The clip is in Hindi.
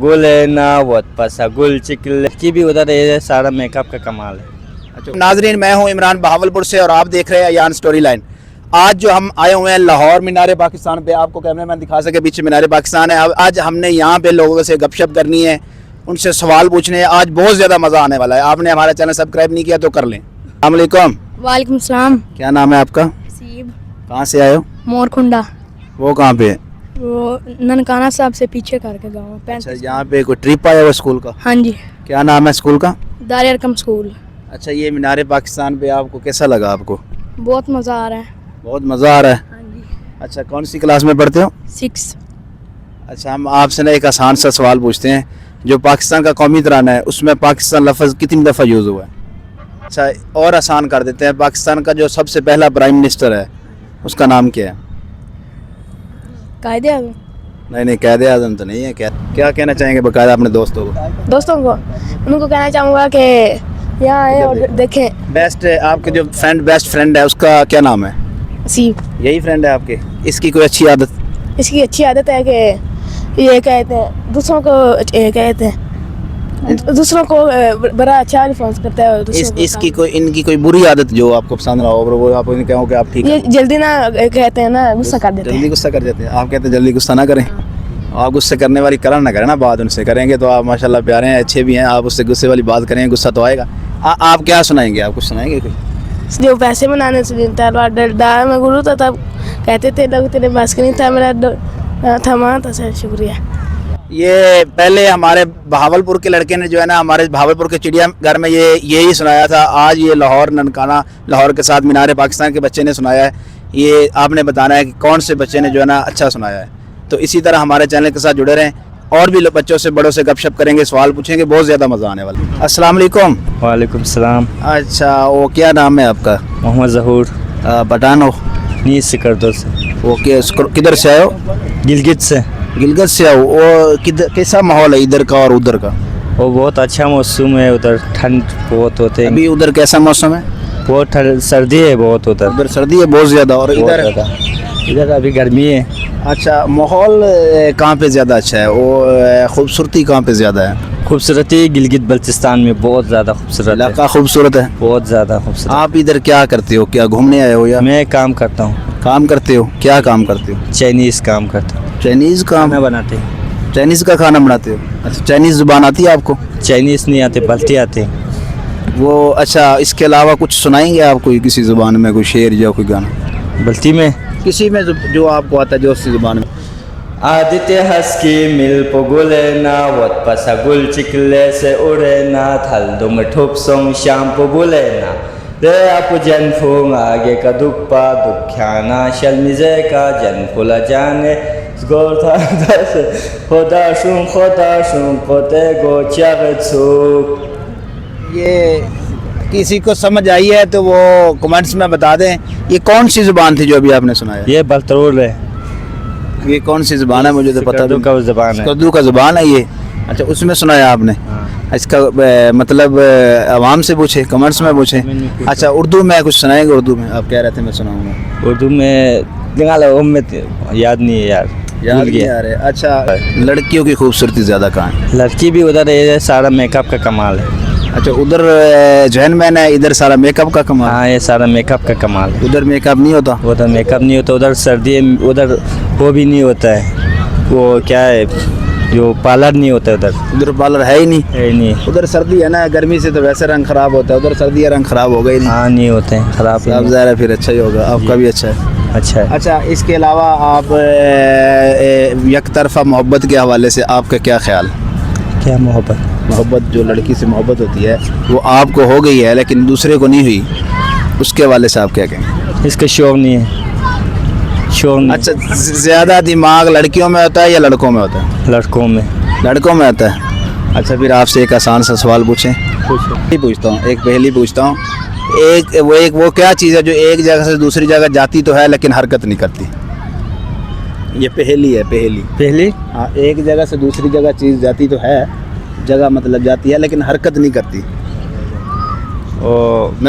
गुल है ना बहुत पसा गुल चिकल की भी उधर है, सारा मेकअप का कमाल है। अच्छा नाजरीन, मैं हूं इमरान बहावलपुर से और आप देख रहे हैं अयान स्टोरी लाइन। आज जो हम आए हुए हैं लाहौर मीनार पाकिस्तान पे, आपको कैमरे मैन दिखा सके पीछे मीनार पाकिस्तान है। अब आज हमने यहाँ पे लोगों से गपशप करनी है, उनसे सवाल पूछने हैं। आज बहुत ज़्यादा मज़ा आने वाला है। आपने हमारा चैनल सब्सक्राइब नहीं किया तो कर लें। अस्सलाम वालेकुम। वालेकुम सलाम। क्या नाम है आपका? सीब। कहाँ से आए हो? मोरकुंडा। वो कहाँ पे है? वो ननकाना साहब से पीछे करके गाँव। अच्छा, यहाँ पे कोई ट्रिप आया हुआ स्कूल का? हाँ जी। क्या नाम है स्कूल का? दार अरकम स्कूल। अच्छा, ये मीनार पाकिस्तान पे आपको कैसा लगा? आपको बहुत मज़ा आ रहा है। बहुत मज़ा आ रहा है। हाँ जी। अच्छा, कौन सी क्लास में पढ़ते हो? 6। अच्छा, हम आपसे ना एक आसान सा सवाल पूछते हैं। जो पाकिस्तान का कौमी तराना है उसमें पाकिस्तान लफ्ज़ कितनी दफ़ा यूज़ हुआ है? अच्छा, और आसान कर देते हैं। पाकिस्तान का जो सबसे पहला प्राइम मिनिस्टर है उसका नाम क्या है? कायदे आज़म। नहीं, कायदे आज़म तो नहीं है। क्या कहना चाहेंगे बाकायदा अपने दोस्तों को? दोस्तों को उनको कहना चाहूँगा कि यहाँ आए और देखें। बेस्ट फ्रेंड है उसका क्या नाम है? सीब। यही फ्रेंड है आपके? इसकी कोई अच्छी आदत? इसकी अच्छी आदत है कि ये कहते हैं दूसरों को कहते हैं दूसरों को बड़ा अच्छा रिस्पॉन्स करता है। इसकी कोई इनकी कोई बुरी आदत जो आपको पसंद ना हो, वो आप इन्हें कहो कि आप ठीक ये है? जल्दी ना कहते हैं ना, गुस्सा कर देते जल्दी हैं। गुस्सा कर जाते हैं। आप कहते हैं जल्दी गुस्सा ना करें। आप गुस्से करने वाली करण ना करें ना, बात उनसे करेंगे तो आप माशाल्लाह प्यारे हैं, अच्छे भी हैं। आप उससे गुस्से वाली बात करेंगे, गुस्सा तो आएगा। आप क्या सुनाएंगे? आप कुछ सुनाएंगे कोई? जो पैसे बनाने से डरदा मैं गुरु था, तब कहते थे लोग तेरे बस का नहीं था, मेरा थमा था। सर शुक्रिया। ये पहले हमारे बहावलपुर के लड़के ने जो है ना, हमारे बहावलपुर के चिड़ियाघर में ये यही सुनाया था। आज ये लाहौर ननकाना लाहौर के साथ मीनार पाकिस्तान के बच्चे ने सुनाया है। ये आपने बताना है कि कौन से बच्चे ने जो है ना अच्छा सुनाया है। तो इसी तरह हमारे चैनल के साथ जुड़े रहें और भी बच्चों से बड़ों से गपशप करेंगे, सवाल पूछेंगे, बहुत ज़्यादा मज़ा आने वाला है। अस्सलाम वालेकुम। वालेकुम सलाम। अच्छा, वो क्या नाम है आपका? मोहम्मद ज़हूर। बटानो। नीस से कर दो से। ओके, किधर से आए हो? गिलगित से। गिलगित से आओ। वो किधर कैसा माहौल है इधर का और उधर का? वो बहुत अच्छा मौसम है, उधर ठंड बहुत होते हैं। अभी उधर कैसा मौसम है? बहुत सर्दी है बहुत उधर। उधर सर्दी है बहुत ज़्यादा और इधर अभी गर्मी है। अच्छा, माहौल कहाँ पे ज़्यादा अच्छा है? वो खूबसूरती कहाँ पे ज़्यादा है? खूबसूरती गिलगित बल्चिस्तान में बहुत ज़्यादा खूबसूरत इलाका खूबसूरत है, बहुत ज़्यादा खूबसूरत। आप इधर क्या करते हो? क्या घूमने आए हो या मैं काम करता हूँ। काम करते हो? क्या काम करते हो? चाइनीज़ काम करता हूँ। चाइनीज़ काम खाना बनाते हैं। चाइनीज़ का खाना बनाते हो? अच्छा, चाइनीज़ ज़ुबान आती है आपको? चाइनीज़ नहीं आते, बल्टी आते। वो अच्छा, इसके अलावा कुछ सुनाएंगे आप कोई किसी ज़ुबान में कोई शेर या कोई गाना? बल्टी में किसी में जो आपको आता है, जो उसी ज़ुबान में। आदित्य हस्की मिल पोगुले ना वत पसा गुल चिकले से उड़े ना थल दुम ठुप सोंग शाम पोगुले ना रे आप जन फूंग आगे का दुप्पा दुख्याना शलमिजे का जन फुला जाने गोर था दस खुदा शुं कोते गो चागत्सु। ये किसी को समझ आई है तो वो कमेंट्स में बता दें। ये कौन सी ज़ुबान थी जो अभी आपने सुनाया? ये बलतरूल है। ये कौन सी ज़ुबान है? मुझे तो पता कद्दू का ज़ुबान है। कद्दू का ज़ुबान है ये। अच्छा, उसमें सुनाया आपने? इसका मतलब आवाम से पूछे, कमेंट्स में पूछे? अच्छा, उर्दू में कुछ सुनाएंगे? उर्दू में आप कह रहे थे मैं सुनाऊंगा। उर्दू में याद नहीं है यार, याद नहीं आ रहे। अच्छा, लड़कियों की खूबसूरती ज़्यादा कहाँ है? लड़की भी उधर है, सारा मेकअप का कमाल है। अच्छा, उधर जैन मैन है, इधर सारा मेकअप का कमाल। हाँ, ये सारा मेकअप का कमाल है। उधर मेकअप नहीं होता? उधर मेकअप नहीं होता, उधर सर्दी उधर वो भी नहीं होता है। वो क्या है, जो पार्लर नहीं होता उधर पार्लर है ही नहीं। है नहीं। उधर सर्दी है ना, गर्मी से तो वैसे रंग खराब होता है, उधर सर्दी है रंग खराब हो गई नहीं। हाँ, नहीं होते हैं खराब। आप ज़रा फिर अच्छा ही होगा, आपका भी अच्छा है। अच्छा है। अच्छा, इसके अलावा आप एक तरफा मोहब्बत के हवाले से आपका क्या ख्याल? क्या मोहब्बत जो लड़की से मोहब्बत होती है वो आपको हो गई है लेकिन दूसरे को नहीं हुई, उसके हवाले से आप क्या कहेंगे? इसका शौक नहीं है, शौक नहीं। अच्छा, ज़्यादा दिमाग लड़कियों में होता है या लड़कों में होता है? लड़कों में। लड़कों में आता है। अच्छा, फिर आपसे एक आसान सा सवाल पूछें? पूछता हूँ, एक पहेली पूछता हूँ। वो क्या चीज़ है जो एक जगह से दूसरी जगह जाती तो है लेकिन हरकत नहीं करती? ये पहेली है, पहेली। हाँ, एक जगह से दूसरी जगह चीज़ जाती तो है, जगह मतलब जाती है लेकिन हरकत नहीं करती। मैं